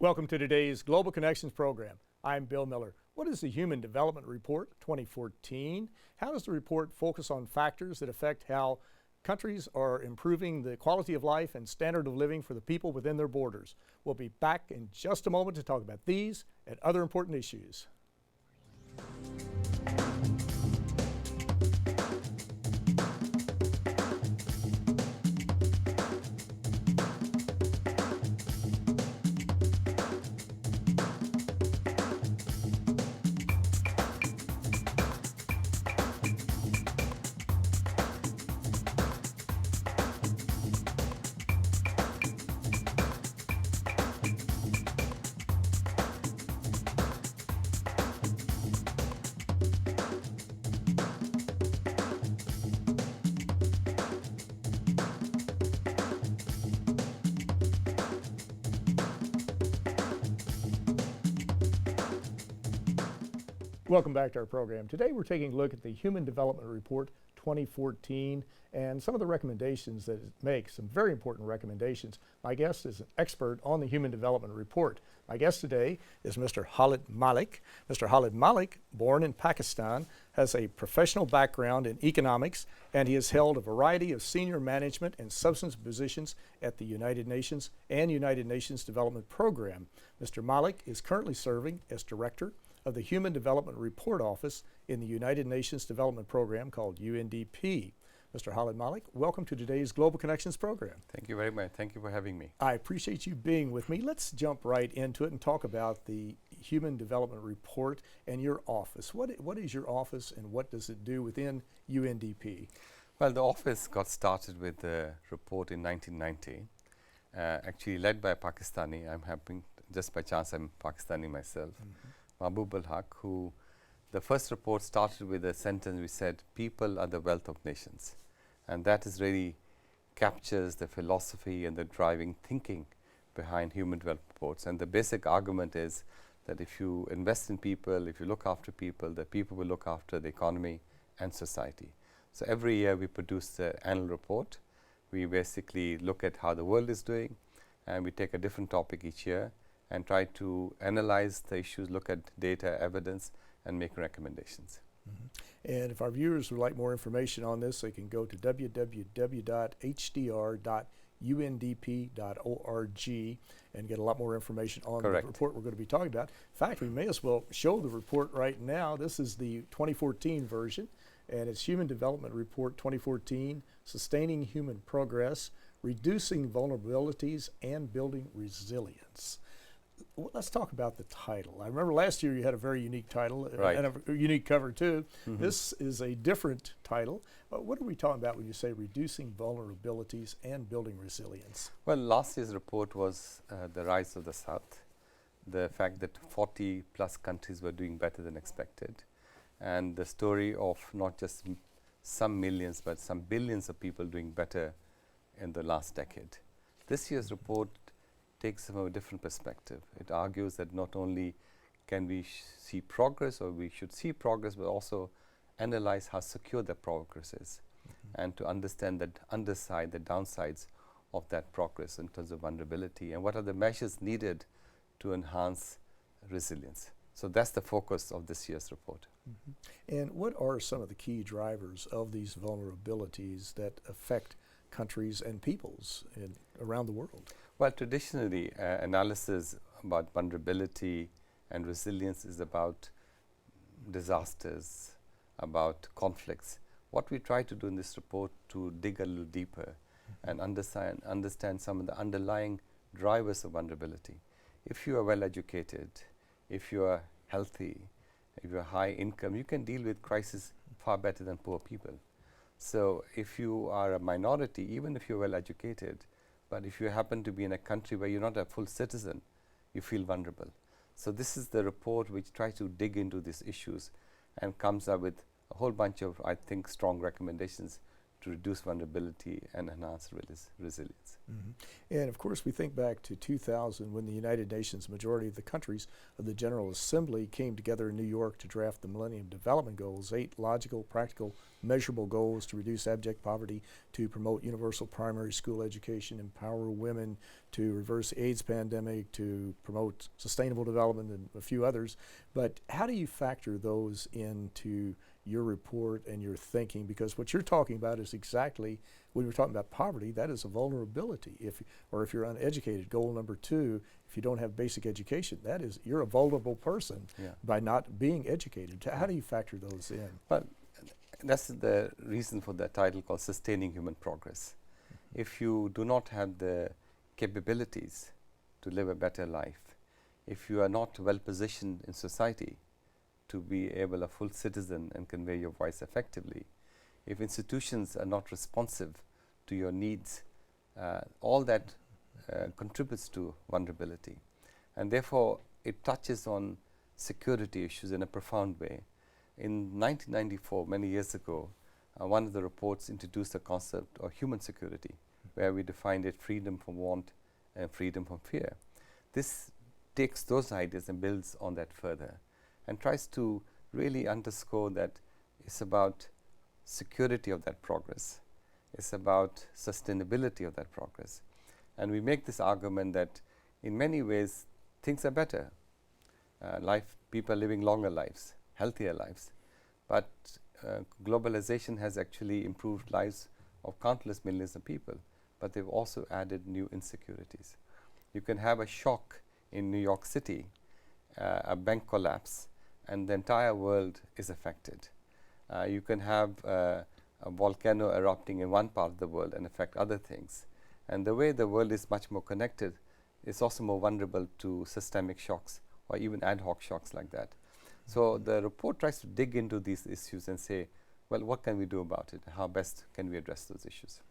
Welcome to today's Global Connections program. I'm Bill Miller. What is the Human Development Report 2014? How does the report focus on factors that affect how countries are improving the quality of life and standard of living for the people within their borders? We'll be back in just a moment to talk about these and other important issues. Welcome back to our program. Today we're taking a look at the Human Development Report 2014 and some of the recommendations that it makes, some very important recommendations. My guest is an expert on the Human Development Report. My guest today is Mr. Khalid Malik. Mr. Khalid Malik, born in Pakistan, has a professional background in economics, and he has held a variety of senior management and substantive positions at the United Nations and United Nations Development Program. Mr. Malik is currently serving as director of the Human Development Report Office in the United Nations Development Program called UNDP. Mr. Khalid Malik, welcome to today's Global Connections program. Thank you very much. Thank you for having me. I appreciate you being with me. Let's jump right into it and talk about the Human Development Report and your office. What is your office and what does it do within UNDP? Well, the office got started with the report in 1990, actually led by a Pakistani. I'm happy, just by chance I'm Pakistani myself. Mahbub al-Haq, who the first report started with a sentence which said, people are the wealth of nations. And that is really captures the philosophy and the driving thinking behind human development reports. And the basic argument is that if you invest in people, if you look after people, the people will look after the economy and society. So every year we produce the annual report. We basically look at how the world is doing, and we take a different topic each year and try to analyze the issues, look at data, evidence, and make recommendations. And if our viewers would like more information on this, they can go to www.hdr.undp.org and get a lot more information on Correct. the report we're going to be talking about. In fact, we may as well show the report right now. This is the 2014 version, and it's Human Development Report 2014, Sustaining Human Progress, Reducing Vulnerabilities, and Building Resilience. Well, let's talk about the title. I remember last year you had a very unique title and a unique cover too. This is a different title. What are we talking about when you say reducing vulnerabilities and building resilience? Well, last year's report was the rise of the South, the fact that 40 plus countries were doing better than expected, and the story of not just some millions but some billions of people doing better in the last decade. This year's report takes from a different perspective. It argues that not only can we see progress, or we should see progress, but also analyze how secure the progress is, and to understand the underside, the downsides of that progress in terms of vulnerability, and what are the measures needed to enhance resilience. So that's the focus of this year's report. And what are some of the key drivers of these vulnerabilities that affect countries and peoples around the world? Well, traditionally, analysis about vulnerability and resilience is about disasters, about conflicts. What we try to do in this report to dig a little deeper and understand some of the underlying drivers of vulnerability. If you are well educated, if you are healthy, if you are high income, you can deal with crisis far better than poor people. So if you are a minority, even if you're well educated, but if you happen to be in a country where you're not a full citizen, you feel vulnerable. So this is the report which tries to dig into these issues and comes up with a whole bunch of, I think, strong recommendations to reduce vulnerability and enhance resilience. And of course, we think back to 2000 when the United Nations, majority of the countries of the General Assembly came together in New York to draft the Millennium Development Goals, 8 logical, practical, measurable goals to reduce abject poverty, to promote universal primary school education, empower women, to reverse the AIDS pandemic, to promote sustainable development, and a few others. But how do you factor those into your report and your thinking? Because what you're talking about is exactly, when we're talking about poverty, that is a vulnerability. If you're uneducated, goal number 2, if you don't have basic education, that is, you're a vulnerable person by not being educated. How do you factor those in? Well, that's the reason for the title called Sustaining Human Progress. If you do not have the capabilities to live a better life, if you are not well positioned in society to be a full citizen and convey your voice effectively, if institutions are not responsive to your needs, all that contributes to vulnerability. And therefore, it touches on security issues in a profound way. In 1994, many years ago, one of the reports introduced the concept of human security, where we defined it freedom from want and freedom from fear. This takes those ideas and builds on that further, and tries to really underscore that it's about security of that progress. It's about sustainability of that progress. And we make this argument that in many ways things are better. People are living longer lives, healthier lives. But globalization has actually improved lives of countless millions of people, but they've also added new insecurities. You can have a shock in New York City, a bank collapse, and the entire world is affected. You can have a volcano erupting in one part of the world and affect other things. And the way the world is much more connected is also more vulnerable to systemic shocks or even ad hoc shocks like that. So the report tries to dig into these issues and say, well, what can we do about it? How best can we address those issues?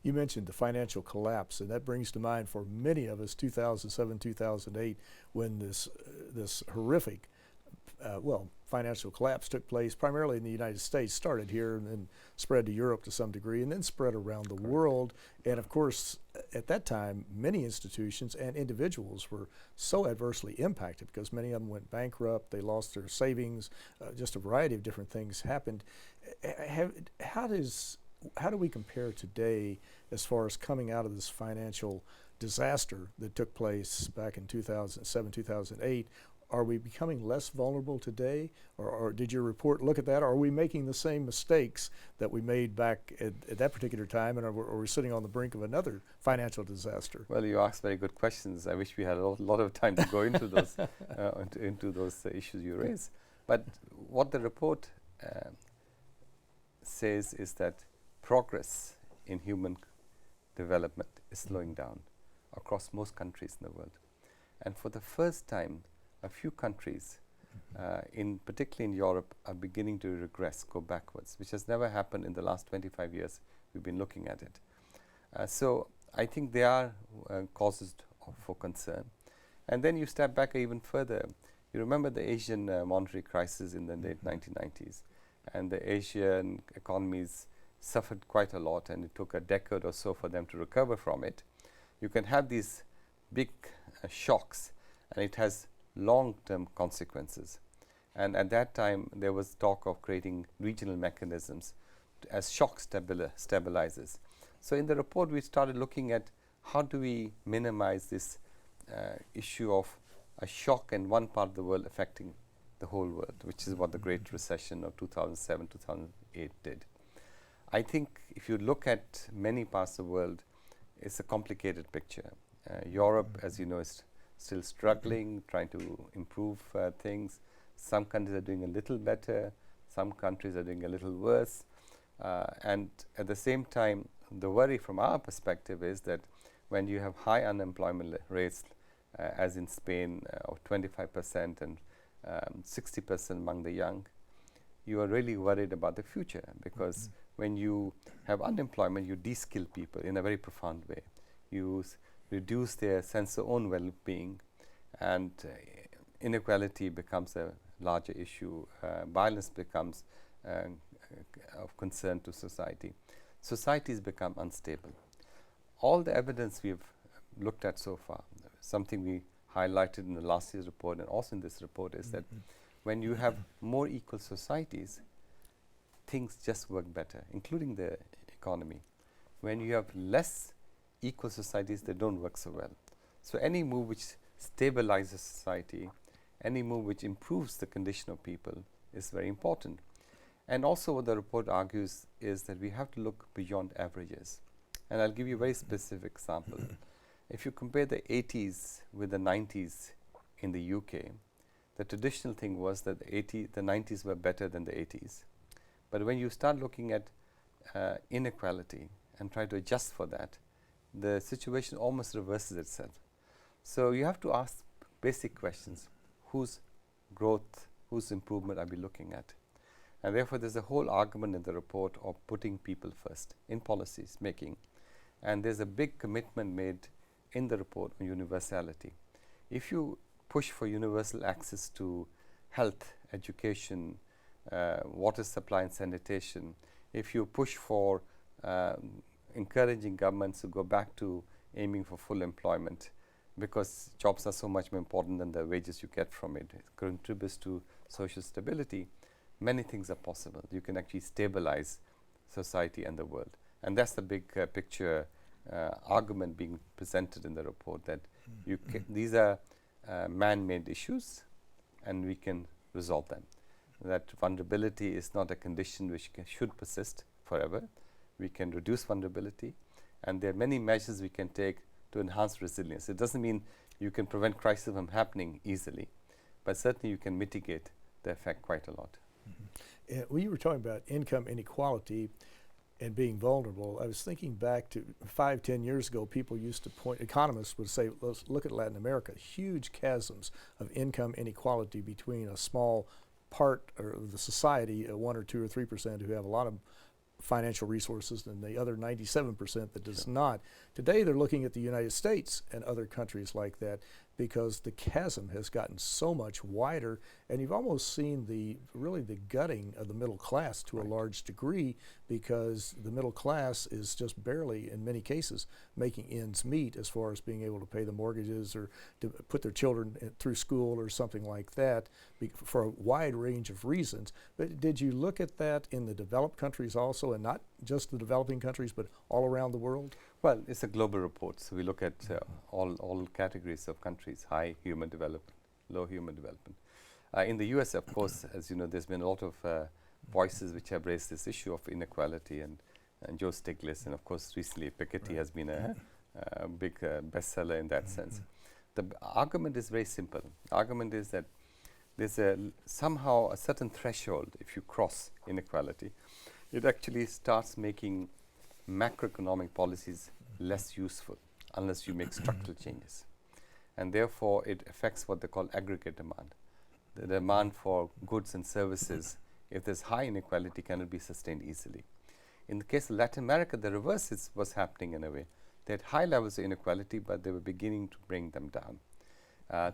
You mentioned the financial collapse, and that brings to mind for many of us 2007, 2008, when this horrific financial collapse took place primarily in the United States, started here and then spread to Europe to some degree, and then spread around the world. And of course, at that time, many institutions and individuals were so adversely impacted because many of them went bankrupt, they lost their savings, just a variety of different things happened. How do we compare today as far as coming out of this financial disaster that took place back in 2007, 2008? Are we becoming less vulnerable today, or did your report look at that? Or are we making the same mistakes that we made back at that particular time, and are we sitting on the brink of another financial disaster? Well, you asked very good questions. I wish we had a lot of time to go into those into those issues you raise. But what the report says is that progress in human development is slowing down across most countries in the world, and for the first time, a few countries, particularly in Europe, are beginning to regress, go backwards, which has never happened in the last 25 years. We've been looking at it. So I think there are causes for concern. And then you step back even further. You remember the Asian monetary crisis in the late 1990s, and the Asian economies suffered quite a lot, and it took a decade or so for them to recover from it. You can have these big shocks, and it has long-term consequences. And at that time, there was talk of creating regional mechanisms as shock stabilizers. So in the report, we started looking at how do we minimize this issue of a shock in one part of the world affecting the whole world, which is what the Great Recession of 2007, 2008 did. I think if you look at many parts of the world, it's a complicated picture. Europe, as you know, is still struggling, trying to improve things. Some countries are doing a little better, some countries are doing a little worse. And at the same time, the worry from our perspective is that when you have high unemployment rates, as in Spain of 25% and 60% among the young, you are really worried about the future, because when you have unemployment, you de-skill people in a very profound way. You reduce their sense of own well-being, and inequality becomes a larger issue. Violence becomes of concern to society. societies become unstable. All the evidence we've looked at so far, something we highlighted in the last year's report and also in this report, is that when you have more equal societies, things just work better, including the economy. When you have less equal societies, they don't work so well. So any move which stabilizes society, any move which improves the condition of people is very important. And also what the report argues is that we have to look beyond averages. And I'll give you a very specific example. If you compare the 80s with the 90s in the UK, the traditional thing was that the 90s were better than the 80s. But when you start looking at inequality and try to adjust for that, the situation almost reverses itself. So you have to ask basic questions. Whose growth, whose improvement are we looking at? And therefore, there's a whole argument in the report of putting people first in policies making. And there's a big commitment made in the report on universality. If you push for universal access to health, education, water supply and sanitation, if you push for encouraging governments to go back to aiming for full employment, because jobs are so much more important than the wages you get from it, it contributes to social stability, many things are possible. You can actually stabilize society and the world. And that's the big picture argument being presented in the report, that these are man-made issues and we can resolve them. That vulnerability is not a condition which should persist forever. We can reduce vulnerability, and there are many measures we can take to enhance resilience. It doesn't mean you can prevent crisis from happening easily, but certainly you can mitigate the effect quite a lot. When you were talking about income inequality and being vulnerable, I was thinking back to 5-10 years ago, people used to point, economists would say, let's look at Latin America, huge chasms of income inequality between a small part of the society, 1 or 2 or 3% who have a lot of financial resources, and the other 97% that does not. Today they're looking at the United States and other countries like that, because the chasm has gotten so much wider, and you've almost seen really the gutting of the middle class to a large degree, because the middle class is just barely, in many cases, making ends meet as far as being able to pay the mortgages or to put their children through school or something like that, for a wide range of reasons. But did you look at that in the developed countries also, and not just the developing countries, but all around the world? Well, it's a global report, so we look at all categories of countries: high human development, low human development. In the US, of course, as you know, there's been a lot of voices which have raised this issue of inequality, and Joe Stiglitz, and of course recently Piketty has been a big bestseller in that sense. The argument is very simple. The argument is that there's somehow a certain threshold. If you cross inequality, it actually starts making macroeconomic policies less useful unless you make structural changes. And therefore, it affects what they call aggregate demand. The demand for goods and services, if there's high inequality, cannot be sustained easily. In the case of Latin America, the reverse was happening in a way. They had high levels of inequality, but they were beginning to bring them down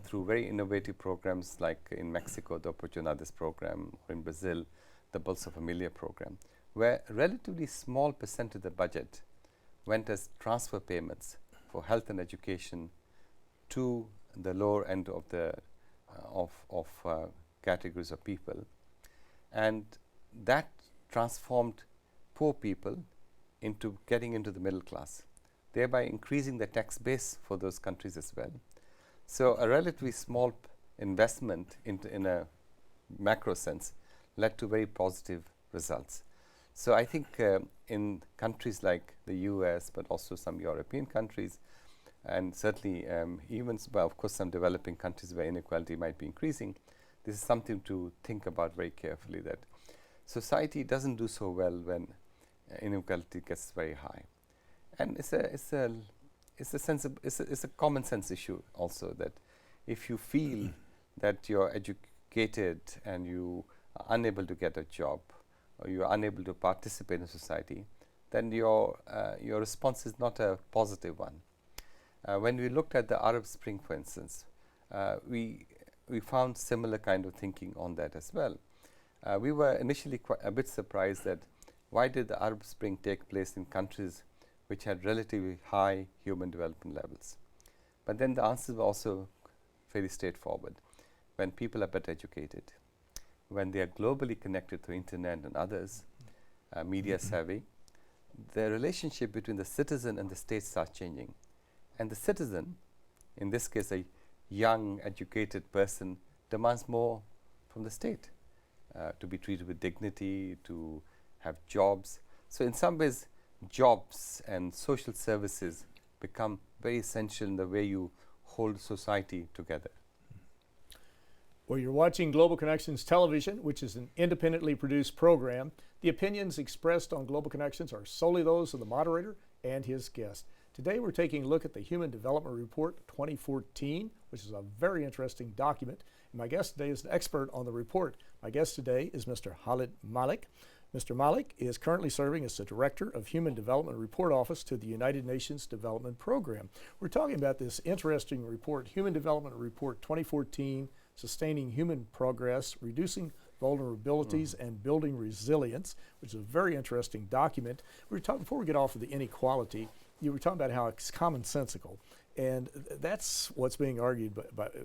through very innovative programs, like in Mexico, the Oportunidades program, or in Brazil, the Bolsa Familia program, where a relatively small percent of the budget went as transfer payments for health and education to the lower end of the categories of people, and that transformed poor people into getting into the middle class, thereby increasing the tax base for those countries as well. So a relatively small investment in a macro sense led to very positive results. So I think in countries like the US, but also some European countries, and certainly of course some developing countries where inequality might be increasing, this is something to think about very carefully, that society doesn't do so well when inequality gets very high. And it's a common sense issue also, that if you feel that you're educated and you are unable to get a job, or you are unable to participate in society, then your response is not a positive one. When we looked at the Arab Spring, for instance, we found similar kind of thinking on that as well. We were initially a bit surprised that why did the Arab Spring take place in countries which had relatively high human development levels? But then the answers were also fairly straightforward. When people are better educated, when they are globally connected through internet and others, media savvy, the relationship between the citizen and the state starts changing. And the citizen, in this case a young, educated person, demands more from the state, to be treated with dignity, to have jobs. So in some ways, jobs and social services become very essential in the way you hold society together. Well, you're watching Global Connections Television, which is an independently produced program. The opinions expressed on Global Connections are solely those of the moderator and his guest. Today we're taking a look at the Human Development Report 2014, which is a very interesting document. And my guest today is an expert on the report. My guest today is Mr. Khalid Malik. Mr. Malik is currently serving as the Director of Human Development Report Office to the United Nations Development Program. We're talking about this interesting report, Human Development Report 2014, Sustaining Human Progress, Reducing Vulnerabilities and Building Resilience, which is a very interesting document. We were talking, before we get off of the inequality, you were talking about how it's commonsensical. And that's what's being argued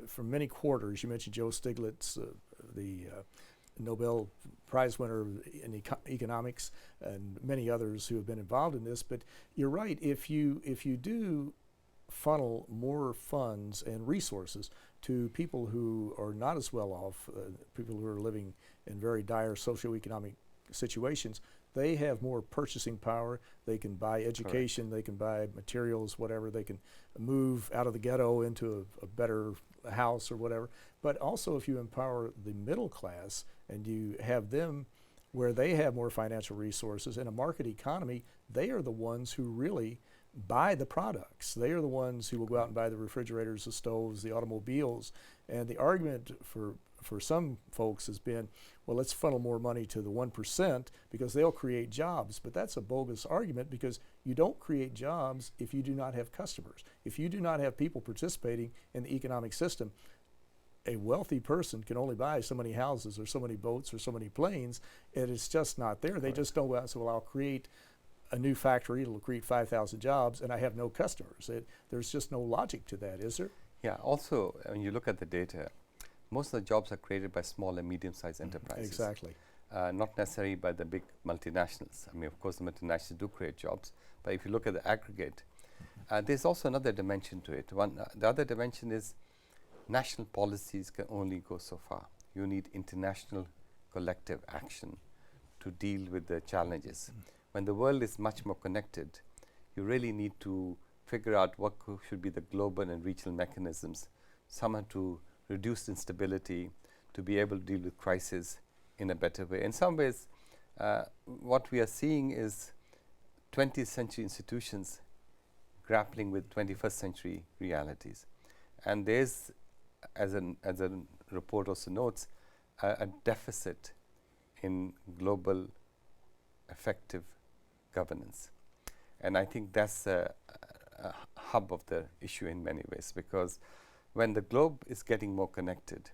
for many quarters. You mentioned Joe Stiglitz, the Nobel Prize winner in economics, and many others who have been involved in this. But you're right, if you do funnel more funds and resources to people who are not as well off, people who are living in very dire socioeconomic situations, they have more purchasing power. They can buy education, Correct. They can buy materials, whatever. They can move out of the ghetto into a better house or whatever. But also if you empower the middle class and you have them where they have more financial resources in a market economy, they are the ones who really buy the products. They are the ones who will go out and buy the refrigerators, the stoves, the automobiles. And the argument for some folks has been, well, let's funnel more money to the 1% because they'll create jobs. But that's a bogus argument, because you don't create jobs if you do not have customers. If you do not have people participating in the economic system, a wealthy person can only buy so many houses or so many boats or so many planes, and it's just not there. They just don't go out and say, well, I'll create a new factory, it'll create 5,000 jobs, and I have no customers. There's just no logic to that, is there? Yeah, also, when you look at the data, most of the jobs are created by small and medium-sized enterprises. Exactly. Not necessarily by the big multinationals. I mean, of course, the multinationals do create jobs, but if you look at the aggregate, there's also another dimension to it. The other dimension is national policies can only go so far. You need international collective action to deal with the challenges. When the world is much more connected, you really need to figure out what should be the global and regional mechanisms, somehow to reduce instability, to be able to deal with crisis in a better way. In some ways, what we are seeing is 20th century institutions grappling with 21st century realities. And there's, as a report also notes, a deficit in global effective governance. And I think that's a hub of the issue in many ways, because when the globe is getting more connected,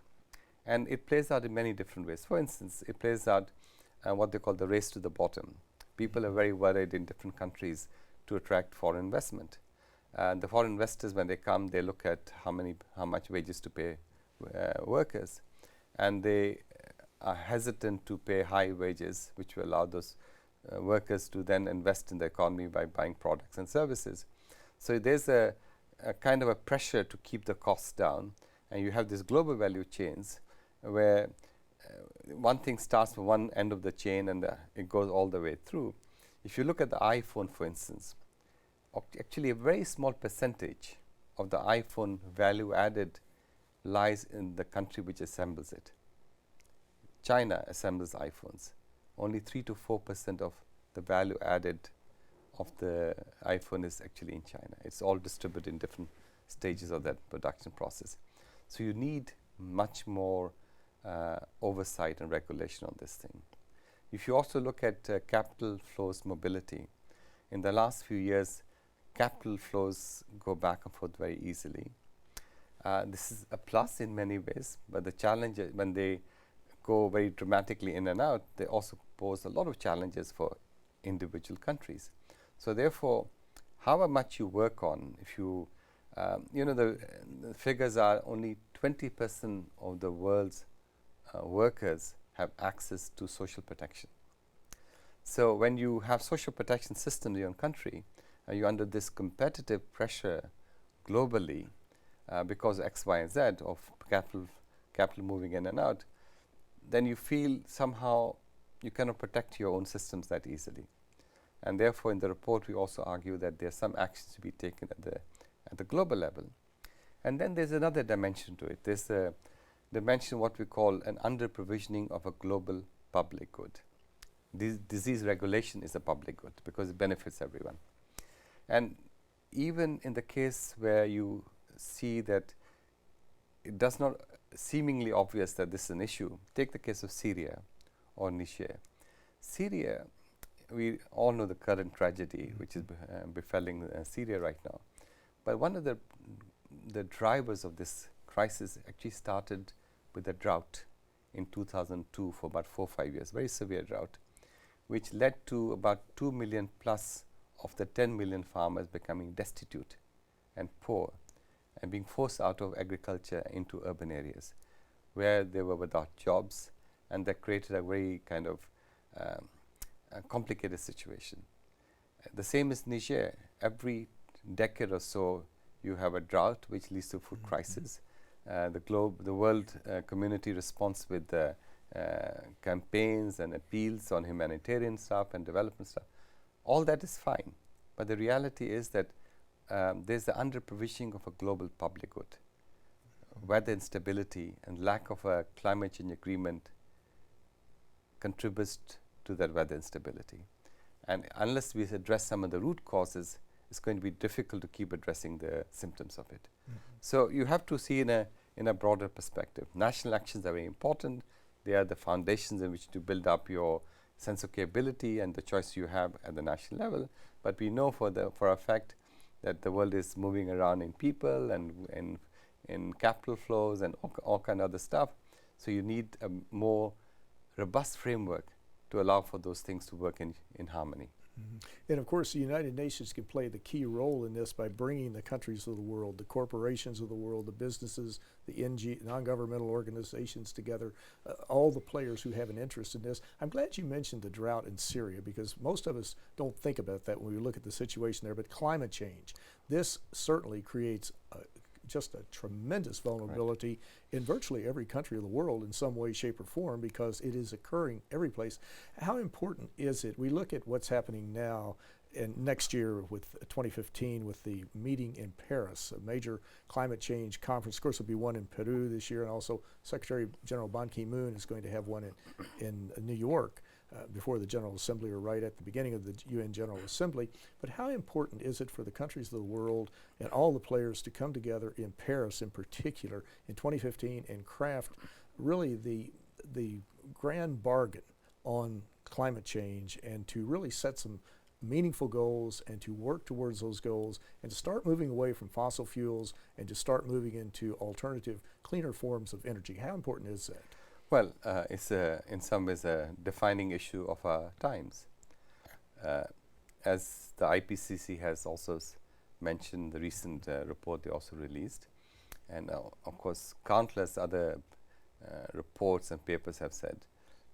and it plays out in many different ways. For instance, it plays out what they call the race to the bottom. People are very worried in different countries to attract foreign investment. The foreign investors, when they come, they look at how much wages to pay workers, and they are hesitant to pay high wages, which will allow those workers to then invest in the economy by buying products and services. So there's a kind of a pressure to keep the costs down, and you have these global value chains where one thing starts from one end of the chain and it goes all the way through. If you look at the iPhone, for instance, actually a very small percentage of the iPhone value added lies in the country which assembles it. China assembles iPhones. Only 3 to 4% of the value added of the iPhone is actually in China. It's all distributed in different stages of that production process. So you need much more oversight and regulation on this thing. If you also look at capital flows mobility, in the last few years, capital flows go back and forth very easily. This is a plus in many ways, but the challenge when they go very dramatically in and out, they also pose a lot of challenges for individual countries. So therefore, however much you work on, if you, the figures are only 20% of the world's workers have access to social protection. So when you have social protection system in your country, you're under this competitive pressure globally because X, Y, and Z of capital moving in and out, then you feel somehow you cannot protect your own systems that easily. And therefore, in the report, we also argue that there are some actions to be taken at the global level. And then there's another dimension to it. There's a dimension what we call an under-provisioning of a global public good. Disease regulation is a public good because it benefits everyone. And even in the case where you see that it does not seemingly obvious that this is an issue, take the case of Syria or Niger. Syria, we all know the current tragedy which is befalling Syria right now. But one of the drivers of this crisis actually started with a drought in 2002 for about 4 or 5 years, very severe drought, which led to about 2 million plus of the 10 million farmers becoming destitute and poor and being forced out of agriculture into urban areas where they were without jobs, and that created a very kind of a complicated situation. The same is Niger. Every decade or so you have a drought which leads to food crisis. The world community responds with campaigns and appeals on humanitarian stuff and development stuff. All that is fine, but the reality is that there's the under-provisioning of a global public good. Weather instability and lack of a climate change agreement contributes to that weather instability. And unless we address some of the root causes, it's going to be difficult to keep addressing the symptoms of it. So you have to see in a broader perspective. National actions are very important. They are the foundations in which to build up your sense of capability and the choice you have at the national level. But we know for a fact that the world is moving around in people and in capital flows and all kind of other stuff. So you need a more robust framework to allow for those things to work in harmony. And of course, the United Nations can play the key role in this by bringing the countries of the world, the corporations of the world, the businesses, the non-governmental organizations together, all the players who have an interest in this. I'm glad you mentioned the drought in Syria, because most of us don't think about that when we look at the situation there, but climate change. This certainly creates just a tremendous vulnerability in virtually every country of the world in some way, shape, or form, because it is occurring every place. How important is it? We look at what's happening now and next year with 2015 with the meeting in Paris, a major climate change conference. Of course, there'll be one in Peru this year, and also Secretary General Ban Ki-moon is going to have one in New York before the General Assembly, or right at the beginning of the UN General Assembly. But how important is it for the countries of the world and all the players to come together in Paris in particular in 2015 and craft really the grand bargain on climate change, and to really set some meaningful goals and to work towards those goals, and to start moving away from fossil fuels and to start moving into alternative, cleaner forms of energy? How important is that? Well, it's in some ways a defining issue of our times. As the IPCC has also mentioned, the recent report they also released, and of course countless other reports and papers have said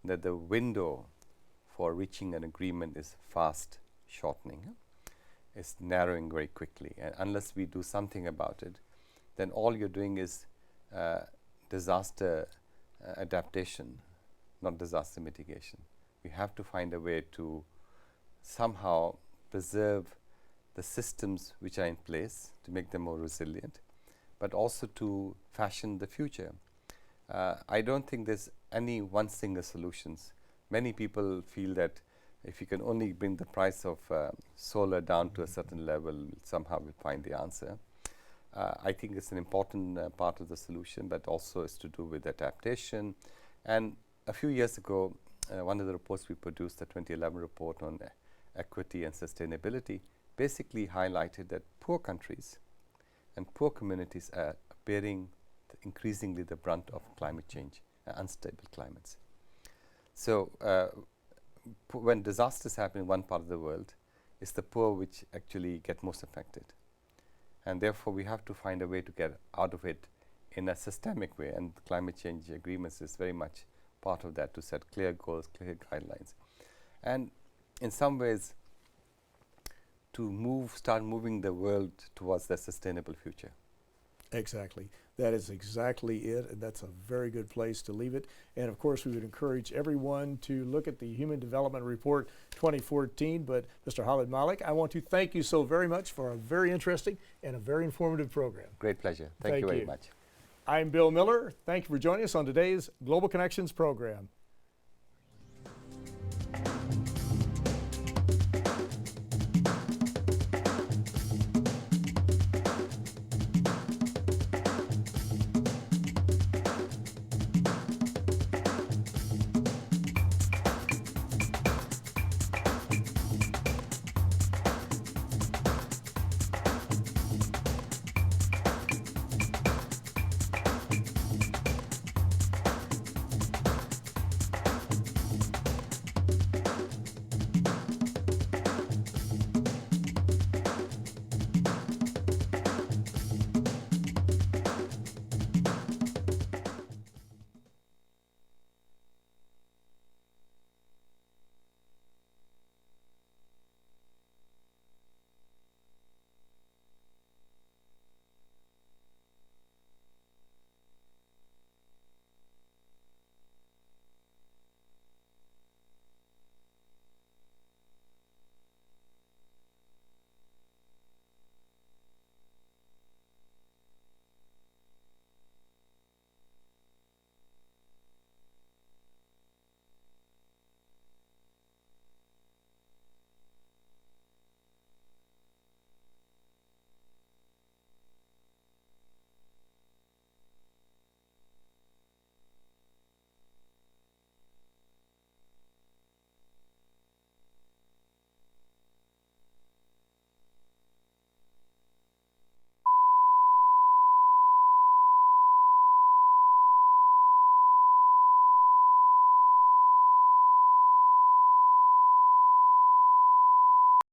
that the window for reaching an agreement is fast shortening. It's narrowing very quickly, and unless we do something about it, then all you're doing is disaster adaptation, not disaster mitigation. We have to find a way to somehow preserve the systems which are in place to make them more resilient, but also to fashion the future. I don't think there's any one single solutions. Many people feel that if you can only bring the price of solar down to a certain level, somehow we'll find the answer. I think it's an important part of the solution, but also is to do with adaptation. And a few years ago, one of the reports we produced, the 2011 report on equity and sustainability, basically highlighted that poor countries and poor communities are bearing increasingly the brunt of climate change and unstable climates. So when disasters happen in one part of the world, it's the poor which actually get most affected. And therefore, we have to find a way to get out of it in a systemic way. And climate change agreements is very much part of that, to set clear goals, clear guidelines. And in some ways, to start moving the world towards that sustainable future. Exactly. That is exactly it, and that's a very good place to leave it. And of course, we would encourage everyone to look at the Human Development Report 2014. But Mr. Khalid Malik, I want to thank you so very much for a very interesting and a very informative program. Great pleasure. Thank you very much. I'm Bill Miller. Thank you for joining us on today's Global Connections program.